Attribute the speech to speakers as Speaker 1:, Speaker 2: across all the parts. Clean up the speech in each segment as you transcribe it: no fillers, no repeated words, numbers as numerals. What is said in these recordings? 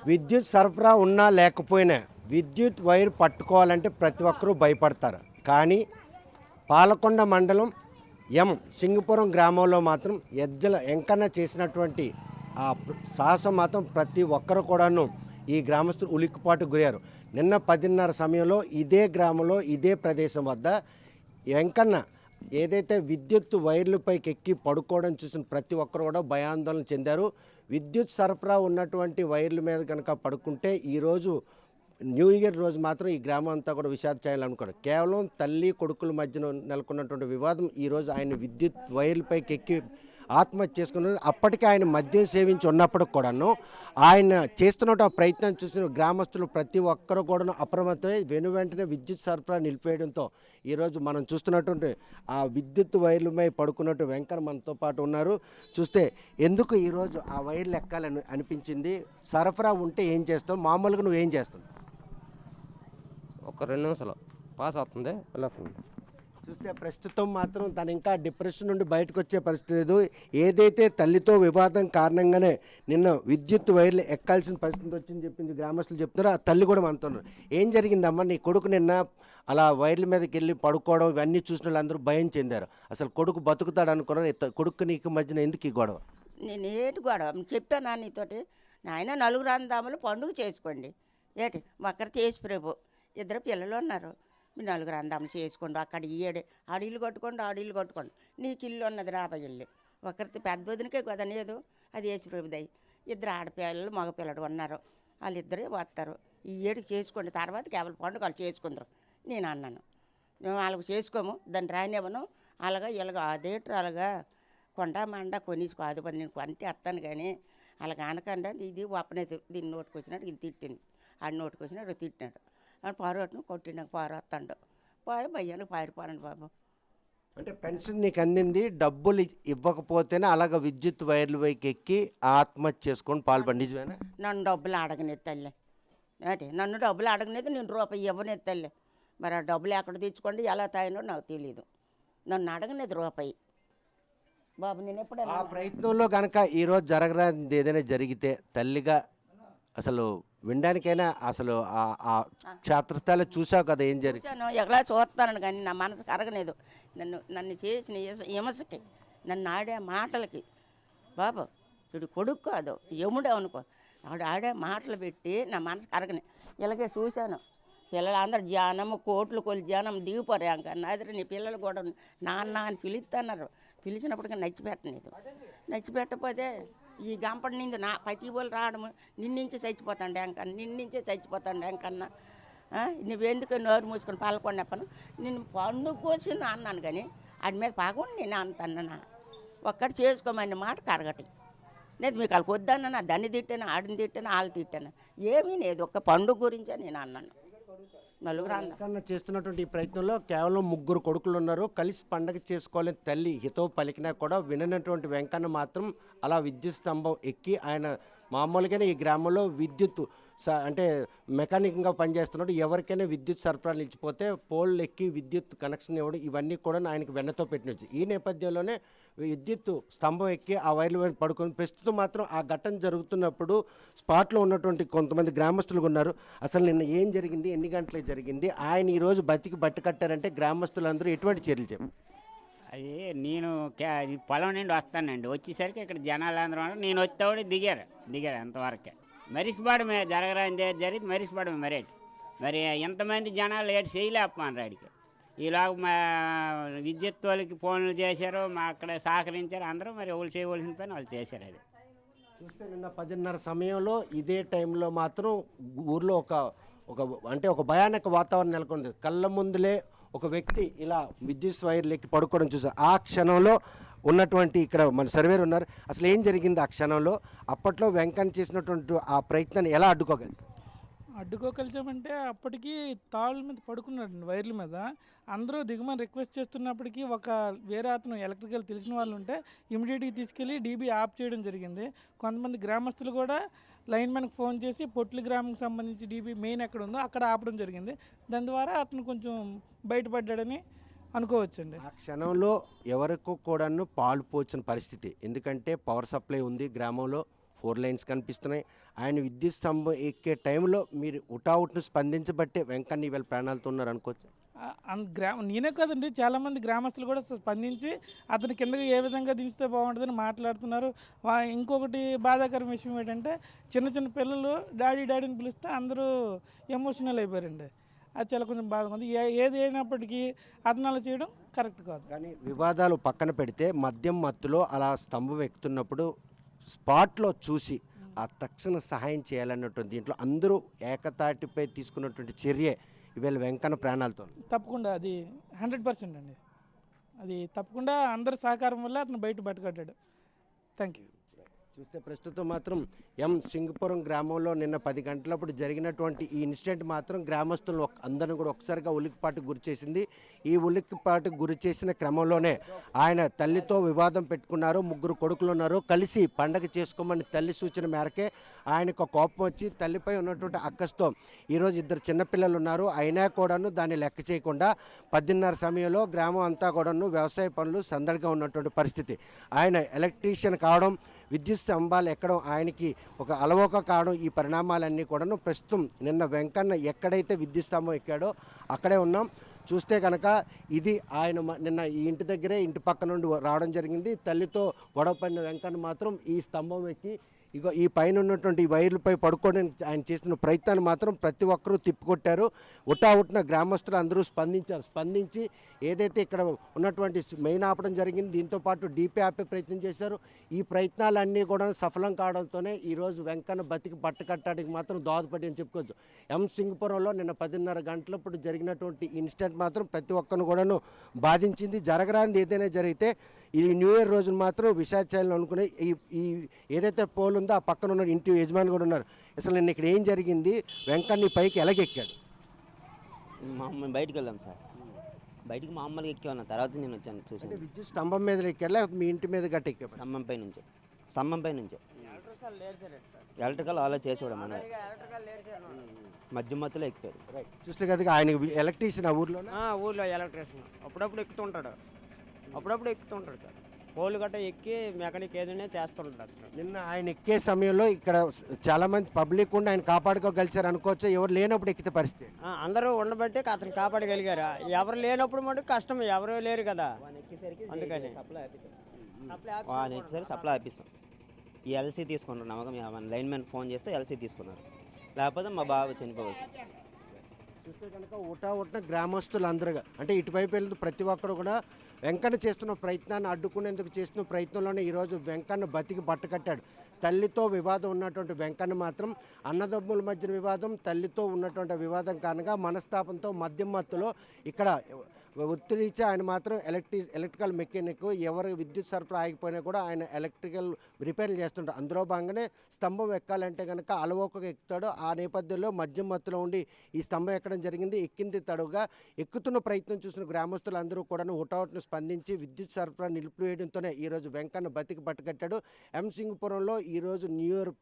Speaker 1: విద్యుత్ సరఫరా ఉన్నా లేకపోయినా విద్యుత్ వైర్ పట్టుకోవాలంటే ప్రతి ఒక్కరూ భయపడతారు. కానీ పాలకొండ మండలం సింగపురం గ్రామంలో మాత్రం ఎజ్జల ఎంకన్న చేసినటువంటి ఆ సాహసం మాత్రం ప్రతి ఒక్కరు కూడాను ఈ గ్రామస్తులు ఉలిక్కిపాటు గురయ్యారు. నిన్న 10:30 సమయంలో ఇదే గ్రామంలో ఇదే ప్రదేశం వద్ద వెంకన్న ఏదైతే విద్యుత్ వైర్లపైకి ఎక్కి పడుకోవడం చూసిన ప్రతి ఒక్కరు కూడా భయాందోళన చెందారు. విద్యుత్ సరఫరా ఉన్నటువంటి వైర్ల మీద కనుక పడుకుంటే ఈరోజు న్యూ ఇయర్ రోజు మాత్రం ఈ గ్రామం అంతా కూడా విషాద ఛాయలు అనుకోండి. కేవలం తల్లి కొడుకుల మధ్యన నెలకొన్నటువంటి వివాదం ఈరోజు ఆయన విద్యుత్ వైర్లపైకి ఎక్కి ఆత్మహత్య చేసుకున్నారు. అప్పటికే ఆయన మద్యం సేవించి ఉన్నప్పటికి కూడాను ఆయన చేస్తున్న ప్రయత్నం చూసిన గ్రామస్తులు ప్రతి ఒక్కరు కూడా అప్రమత్తమై వెంటనే విద్యుత్ సరఫరా నిలిపేయడంతో ఈరోజు మనం చూస్తున్నటువంటి ఆ విద్యుత్ వైర్లపై పడుకున్నట్టు వెంకన్న మనతో పాటు ఉన్నారు. చూస్తే ఎందుకు ఈరోజు ఆ వైర్లు ఎక్కాలని అనిపించింది? సరఫరా ఉంటే ఏం చేస్తావు? మామూలుగా నువ్వేం చేస్తావు?
Speaker 2: ఒక 2 నిమిషాలు పాస్ అవుతుంది వెళ్ళొస్తుంది.
Speaker 1: చూస్తే ప్రస్తుతం మాత్రం తను ఇంకా డిప్రెషన్ నుండి బయటకు వచ్చే పరిస్థితి లేదు. ఏదైతే తల్లితో వివాదం కారణంగానే నిన్న విద్యుత్ వైర్లు ఎక్కాల్సిన పరిస్థితి వచ్చిందని చెప్పింది గ్రామస్తులు చెప్తున్నారు. ఆ తల్లి కూడా మనతో ఉన్నారు. ఏం జరిగిందమ్మా? నీ కొడుకు నిన్న అలా వైర్ల మీదకి వెళ్ళి పడుకోవడం ఇవన్నీ చూసిన వాళ్ళందరూ భయం చెందారు. అసలు కొడుకు బతుకుతాడు అనుకున్నారు. కొడుకు నీకు మధ్యన ఎందుకు ఈ గొడవ?
Speaker 3: నేను ఏటి గొడవ చెప్పాను నీతోటి. నాయన నలుగురు అందాములు పండుగ చేసుకోండి. ఏటి ఒక్కరి చేసి ప్రభు 2 పిల్లలు ఉన్నారు. మీ నలుగురు అందాములు చేసుకోండి. అక్కడ ఈయడే ఆడిల్లు కట్టుకోండి, ఆడిల్లు కట్టుకోండి. నీకు ఇల్లు ఉన్నది రాబోయే ఇల్లు. ఒకరితో పెద్ద వదినకే కదా లేదు, అది యేసు ప్రభుదయ్యి. 2 ఆడపిల్లలు మగపిల్లడు ఉన్నారు. వాళ్ళిద్దరే వస్తారు. ఈ ఏడుకి చేసుకోండి, తర్వాత కేవలం పండుగ వాళ్ళు చేసుకుందరు. నేను అన్నాను, మేము వాళ్ళకి చేసుకోము, దాన్ని రానివ్వను. అలాగా ఇలాగ అదేట్రు అలాగా కొండ మండ కొనేసి కాదు పది నేను అంతే వస్తాను. కానీ అలాగ అనకుండా ఇది ఒప్పనేది దీన్ని నోటుకు వచ్చినట్టు ఇది తిట్టింది. ఆడి నోటుకు వచ్చినట్టు తిట్టినాడు. పారోటును కొట్టినాక పారొస్తాడు. పారి భయ్యానికి పారిపోనండి బాబు.
Speaker 1: అంటే పెన్షన్ నీకు అందింది, డబ్బులు ఇవ్వకపోతేనే అలాగ విద్యుత్ వైర్ల వైకి ఎక్కి ఆత్మహత్య చేసుకొని పాల్పడి నిజమేనా?
Speaker 3: నన్ను డబ్బులు అడగనేది తల్లి. అంటే నన్ను డబ్బులు అడగనేది, నేను రూపాయి ఇవ్వనేది తల్లి. మరి ఆ డబ్బులు ఎక్కడ తెచ్చుకోండి ఎలా తాగినో నాకు తెలియదు. నన్ను అడగనేది రూపాయి బాబు. నేను ఎప్పుడైనా
Speaker 1: ఆ ప్రయత్నంలో కనుక ఈరోజు జరగరానిది ఏదైనా జరిగితే తల్లిగా అసలు వినడానికైనా అసలు ఆ క్షేత్రస్థాయిలో చూసావు కదా ఏం జరిగింది?
Speaker 3: చూశాను, ఎక్కడా చూస్తాను. కానీ నా మనసుకు అరగలేదు. నన్ను చేసిన హింసకి, నన్ను ఆడే మాటలకి బాబు వీడు కొడుకు కాదు యముడే అనుకో, ఆడే మాటలు పెట్టి నా మనసుకు అరగని. ఇలాగే చూశాను. పిల్లలు అందరు ధ్యానము కోట్లు కొలి ధ్యానం దిగిపోరు. నాది నీ పిల్లలు కూడా నాన్న అని పిలుస్తున్నారు. పిలిచినప్పటికీ నచ్చిపెట్టలేదు. నచ్చిపెట్టకపోతే ఈ గంపడి నింది నా ప్రతి వాళ్ళు రావడము నిన్నించి చచ్చిపోతాండి ఎంకన్నా, నిన్నించే చచ్చిపోతాండి ఎంకన్నా. నువ్వెందుకు నోరు మూసుకొని పాల్గొన్నప్పను నేను పండుగ కోసింది అన్నాను. కానీ ఆడి మీద పాకుండా నేను అంతన్నా ఒక్కటి చేసుకోమని మాట కరగటి లేదు. మీకు వాళ్ళకి వద్దన్నా దాన్ని తిట్టాను, ఆడిని తిట్టాను, వాళ్ళు తిట్టాను. ఏమీ లేదు, ఒక్క పండుగ గురించే నేను అన్నాను. నలుగురు
Speaker 1: వెంకన్న చేస్తున్నటువంటి ఈ ప్రయత్నంలో కేవలం 3 కొడుకులు ఉన్నారు. కలిసి పండగ చేసుకోవాలని తల్లి హితో పలికినా కూడా విననటువంటి వెంకన్న మాత్రం అలా విద్యుత్ స్తంభం ఎక్కి ఆయన మామూలుగానే ఈ గ్రామంలో విద్యుత్ అంటే మెకానిక్గా పనిచేస్తున్నాడు. ఎవరికైనా విద్యుత్ సరఫరా నిలిచిపోతే పోల్ ఎక్కి విద్యుత్ కనెక్షన్ ఇవ్వడం ఇవన్నీ కూడా ఆయనకు వెన్నతో పెట్టినచ్చు. ఈ నేపథ్యంలోనే విద్యుత్ స్తంభం ఎక్కి ఆ వైర్ల వైపు పడుకొని ప్రస్తుతం మాత్రం ఆ ఘటన జరుగుతున్నప్పుడు స్పాట్లో ఉన్నటువంటి కొంతమంది గ్రామస్తులు ఉన్నారు. అసలు నిన్న ఏం జరిగింది, ఎన్ని గంటలకు జరిగింది, ఆయన ఈరోజు బతికి బట్ట కట్టారంటే గ్రామస్తులందరూ ఎటువంటి చర్యలు చెప్పారు?
Speaker 4: అది నేను పొలం నుండి వస్తానండి. వచ్చేసరికి ఇక్కడ జనాలు అందరూ నేను వచ్చేవాడు దిగారు అంతవరకే. మరిసిపడమే జరగరాందే జరిగి మరిసిపడమే మరి ఎంతమంది జనాలు ఏడు చేయలేకపోయాను రాడికి. ఈలోగా మా విద్యుత్ వాళ్ళకి ఫోన్లు చేశారు, మా అక్కడ సహకరించారు అందరూ. మరి వాళ్ళు చేయవలసిన పని వాళ్ళు చేశారు. అది
Speaker 1: చూస్తే నిన్న 10:30 సమయంలో ఇదే టైంలో మాత్రం ఊర్లో ఒక భయానక వాతావరణం నెలకొంది. కళ్ళ ముందులే ఒక వ్యక్తి ఇలా విద్యుత్ వైర్లెక్కి పడుకోవడం చూసారు. ఆ క్షణంలో ఉన్నటువంటి ఇక్కడ మన సర్వేర్ ఉన్నారు. అసలు ఏం జరిగింది ఆ క్షణంలో? అప్పట్లో వెంకన్న చేసినటువంటి ఆ ప్రయత్నాన్ని ఎలా
Speaker 5: అడ్డుకోగలిచామంటే అప్పటికి తాళ్ళ మీద పడుకున్నాడు వైర్ల మీద. అందరూ దిగమని రిక్వెస్ట్ చేస్తున్నప్పటికీ వేరే అతను ఎలక్ట్రికల్ తెలిసిన వాళ్ళు ఉంటే ఇమీడియట్గా తీసుకెళ్ళి డీబీ ఆఫ్ చేయడం జరిగింది. కొంతమంది గ్రామస్తులు కూడా లైన్మెన్కి ఫోన్ చేసి పొట్లి గ్రామంకి సంబంధించి డీబీ మెయిన్ ఎక్కడ ఉందో అక్కడ ఆపడం జరిగింది. దాని ద్వారా అతను కొంచెం బయటపడ్డాడని అనుకోవచ్చండి.
Speaker 1: ఆ క్షణంలో ఎవరికో కూడాను పాలు పోచిన పరిస్థితి. ఎందుకంటే పవర్ సప్లై ఉంది గ్రామంలో, 4 లైన్స్ కనిపిస్తున్నాయి. ఆయన విద్యుత్ స్తంభం ఎక్కే టైంలో మీరు హుటాహుటిన స్పందించబట్టే వెంకన్న ఈవేళ ప్రాణాలతో ఉన్నారు అనుకోవచ్చు.
Speaker 5: నేనే కాదండి, చాలామంది గ్రామస్తులు కూడా స్పందించి అతని కిందకి ఏ విధంగా దించితే బాగుంటుందని మాట్లాడుతున్నారు. ఇంకొకటి బాధాకరం విషయం ఏంటంటే చిన్న చిన్న పిల్లలు డాడీ డాడీని పిలిస్తే అందరూ ఎమోషనల్ అయిపోయారండి. అది చాలా కొంచెం బాధగా ఉంది. ఏది అయినప్పటికీ అతను అలా చేయడం కరెక్ట్ కాదు.
Speaker 1: కానీ వివాదాలు పక్కన పెడితే మద్యం మత్తులో అలా స్తంభం ఎక్కుతున్నప్పుడు స్పాట్లో చూసి ఆ తక్షణ సహాయం చేయాలన్నటువంటి దీంట్లో అందరూ ఏకతాటిపై తీసుకున్నటువంటి చర్యే ఈవేళ వెంకన్న ప్రాణాలతో.
Speaker 5: తప్పకుండా అది 100% అండి. అది తప్పకుండా అందరి సహకారం వల్ల అతను బయట బట్టకట్టాడు. Thank you.
Speaker 1: చూస్తే ప్రస్తుతం మాత్రం సింగపురం గ్రామంలో నిన్న 10 గంటలప్పుడు జరిగినటువంటి ఈ ఇన్సిడెంట్ మాత్రం గ్రామస్తులను అందరిని కూడా ఒకసారిగా ఉలిక్కిపాటుకు గురి చేసింది. ఈ ఉలిక్కిపాటుకు గురి చేసిన క్రమంలోనే ఆయన తల్లితో వివాదం పెట్టుకున్నారు. 3 కొడుకులు ఉన్నారు. కలిసి పండగ చేసుకోమని తల్లి సూచన మేరకే ఆయనకు కోపం వచ్చి తల్లిపై ఉన్నటువంటి అక్కస్తో ఈరోజు 2 చిన్నపిల్లలు ఉన్నారు. అయినా కూడాను దాన్ని లెక్క చేయకుండా 10:30 సమయంలో గ్రామం అంతా కూడాను వ్యవసాయ పనులు సందడిగా ఉన్నటువంటి పరిస్థితి. ఆయన ఎలక్ట్రీషియన్ కావడం, విద్యుత్ స్తంభాలు ఎక్కడం ఆయనకి ఒక అలవోక కావడం, ఈ పరిణామాలన్నీ కూడాను ప్రస్తుతం నిన్న వెంకన్న ఎక్కడైతే విద్యుత్ స్తంభం ఎక్కాడో అక్కడే ఉన్నాం. చూస్తే కనుక ఇది ఆయన నిన్న ఈ ఇంటి దగ్గరే ఇంటి పక్క నుండి రావడం జరిగింది. తల్లితో గొడవ పడిన వెంకన్న మాత్రం ఈ స్తంభం ఎక్కి ఇగో ఈ పైన ఉన్నటువంటి వైర్లపై పడుకోవడానికి ఆయన చేసిన ప్రయత్నాన్ని మాత్రం ప్రతి ఒక్కరూ తిప్పికొట్టారు. హుటాహుటిన గ్రామస్తులు అందరూ స్పందించి ఏదైతే ఇక్కడ ఉన్నటువంటి మెయిన్ ఆపడం జరిగింది, దీంతోపాటు డీపీ ఆపే ప్రయత్నం చేశారు. ఈ ప్రయత్నాలన్నీ కూడా సఫలం కావడంతోనే ఈరోజు వెంకన్న బతికి పట్టకట్టడానికి మాత్రం దోహదపడి అని చెప్పుకోవచ్చు. సింగపురంలో నిన్న 10:30 గంటలప్పుడు జరిగినటువంటి ఇన్సిడెంట్ మాత్రం ప్రతి ఒక్కరిని కూడాను బాధించింది. జరగరానిది ఏదైనా జరిగితే ఈ న్యూ ఇయర్ రోజున మాత్రం విశాఖలో అనుకునే ఈ ఏదైతే పోల్ ఉందో ఆ పక్కన ఉన్న ఇంటి యజమాని కూడా ఉన్నారు. అసలు నిన్న ఇక్కడ ఏం జరిగింది, వెంకన్న పైకి ఎలాగెక్కాడు?
Speaker 6: మేము బయటికి వెళ్ళాం సార్. బయటికి మామూలుగా ఎక్కాను, తర్వాత నేను వచ్చాను
Speaker 1: అంటే
Speaker 6: చూసాను.
Speaker 1: విద్యుత్ స్తంభం మీద ఎక్కాడు లేకపోతే మీ ఇంటి మీద గట్ట ఎక్కాడు?
Speaker 6: స్తంభంపై నుంచే ఎలక్ట్రికల్ అలా చేసేవాడు మన మధ్యలో ఎక్కిపోయాడు.
Speaker 1: చూస్తే కదా ఆయన ఎలక్ట్రీషియన్ ఆ ఊర్లో
Speaker 7: ఊర్లో ఎలక్ట్రీషియన్ అప్పుడప్పుడు ఎక్కుతుంటాడు సార్. పోలు గట్ట ఎక్కి మెకానిక్ ఏదైనా చేస్తుంటాడు.
Speaker 1: నిన్న ఆయన ఎక్కే సమయంలో ఇక్కడ చాలామంది పబ్లిక్ ఉండి ఆయన కాపాడుకోగలిసారు అనుకోవచ్చు. ఎవరు లేనప్పుడు ఎక్కితే పరిస్థితి
Speaker 7: అందరూ ఉండబట్టే అతను కాపాడగలిగారు. ఎవరు లేనప్పుడు మటుకు కష్టం, ఎవరు లేరు కదా, అందుకని
Speaker 6: సప్లై ఆపిస్తాం. ఈ ఎల్సీ తీసుకున్నారు నమ్మకం, లైన్ మ్యాన్ ఫోన్ చేస్తే ఎల్సీ తీసుకున్నారు, లేకపోతే మా బాబు చనిపోవచ్చు.
Speaker 1: చూస్తే కనుక ఊటా గ్రామస్తులు అందరుగా అంటే ఇటువైపు వెళ్ళిన ప్రతి ఒక్కరు కూడా వెంకన్న చేస్తున్న ప్రయత్నాన్ని అడ్డుకునేందుకు చేస్తున్న ప్రయత్నంలోనే ఈరోజు వెంకన్న బతికి బట్టకట్టాడు. తల్లితో వివాదం ఉన్నటువంటి వెంకన్న మాత్రం అన్నదమ్ముల మధ్యన వివాదం, తల్లితో ఉన్నటువంటి వివాదం కారణంగా మనస్తాపంతో మద్యం మత్తులో ఇక్కడ ఒత్తిడిచ్చి ఆయన మాత్రం ఎలక్ట్రికల్ మెకానిక్, ఎవరు విద్యుత్ సరఫరా ఆగిపోయినా కూడా ఆయన ఎలక్ట్రికల్ రిపేర్లు చేస్తుంటారు. అందులో భాగంగానే స్తంభం ఎక్కాలంటే కనుక అలవోకగా ఎక్కుతాడు. ఆ నేపథ్యంలో మద్యం మత్తులో ఉండి ఈ స్తంభం ఎక్కడం జరిగింది. ఎక్కింది తడుగా ఎక్కుతున్న ప్రయత్నం చూసిన గ్రామస్తులందరూ కూడా హుటాహుటిన స్పందించి విద్యుత్ సరఫరా నిలిపివేయడంతోనే ఈరోజు వెంకన్న బతికి పట్టుకట్టాడు. సింగపురంలో ఈరోజు న్యూ ఇయర్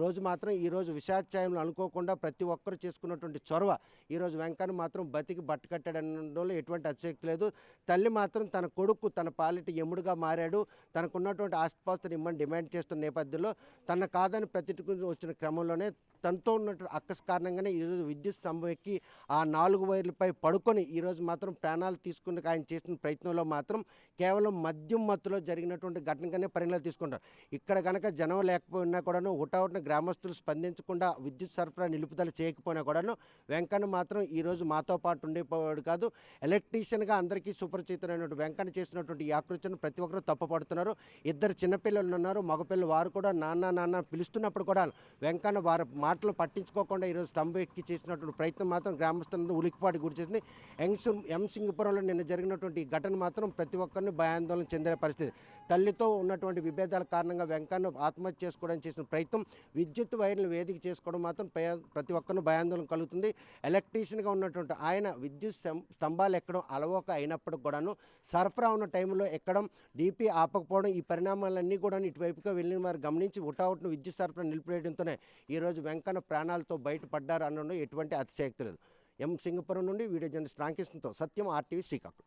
Speaker 1: రోజు మాత్రం ఈరోజు విశాఖాయంలో అనుకోకుండా ప్రతి ఒక్కరు చేసుకున్నటువంటి చొరవ ఈరోజు వెంకన్న మాత్రం బతికి బట్టకట్టాడనడంలో ఎటువంటి అతిశక్తి లేదు. తల్లి మాత్రం తన కొడుకు తన పాలిట ఎముడుగా మారాడు. తనకున్నటువంటి ఆస్తిపాస్తుని ఇమ్మని డిమాండ్ చేస్తున్న నేపథ్యంలో తన కాదని ప్రతిట్టుకుని వచ్చిన క్రమంలోనే తనతో ఉన్నటువంటి అక్కస్ కారణంగానే ఈరోజు విద్యుత్ స్తంభం ఎక్కి ఆ 4 వైర్లపై పడుకొని ఈరోజు మాత్రం ప్రాణాలు తీసుకుని ఆయన చేసిన ప్రయత్నంలో మాత్రం కేవలం మద్యం మత్తులో జరిగినటువంటి ఘటనగానే పరిణామాలు తీసుకుంటారు. ఇక్కడ కనుక జనం లేకపోయినా కూడాను హుటాహుటిన గ్రామస్తులు స్పందించకుండా విద్యుత్ సరఫరా నిలుపుదల చేయకపోయినా కూడాను వెంకన్న మాత్రం ఈరోజు మాతో పాటు ఉండేవాడు కాదు. ఎలక్ట్రీషియన్గా అందరికీ సుపరిచితమైనటువంటి వెంకన్న చేసినటువంటి ఈ ఆకృతిని ప్రతి ఒక్కరూ తప్పుపడుతున్నారు. 2 చిన్నపిల్లలు ఉన్నారు, మగపిల్లలు, వారు కూడా నాన్న పిలుస్తున్నప్పుడు కూడా వెంకన్న వారి మాటలు పట్టించుకోకుండా ఈరోజు స్తంభం ఎక్కి చేసినటువంటి ప్రయత్నం మాత్రం గ్రామస్తులందరూ ఉలిక్కిపాటు గురి చేసింది. సింగపురంలో నిన్న జరిగినటువంటి ఘటన మాత్రం ప్రతి ఒక్కరిని భయాందోళన చెందిన పరిస్థితి. తల్లితో ఉన్నటువంటి విభేదాల కారణంగా వెంకన్న ఆత్మహత్య చేసుకోవడానికి చేసిన ప్రయత్నం, విద్యుత్ వైర్లను వేదిక చేసుకోవడం మాత్రం ప్రతి ఒక్కరిని భయాందోళన కలుగుతుంది. ఎలక్ట్రీషియన్గా ఉన్నటువంటి ఆయన విద్యుత్ స్తంభాలు ఎక్కడం అలవోక అయినప్పటికి కూడాను సరఫరా ఉన్న టైంలో ఎక్కడం, డీపీ ఆపకపోవడం, ఈ పరిణామాలన్నీ కూడా ఇటువైపుగా వెళ్ళిన వారు గమనించి హుటాహుటిన విద్యుత్ సరఫరా నిలిపివేయడంతోనే ఈరోజు వెంకన్న ప్రాణాలతో బయటపడ్డారు అనడంలో ఎటువంటి అతిశయోక్తి లేదు. సింగపురం నుండి వీడియో జర్నలిస్ట్ రామకృష్ణతో సత్యం, RTV శ్రీకాకుళం.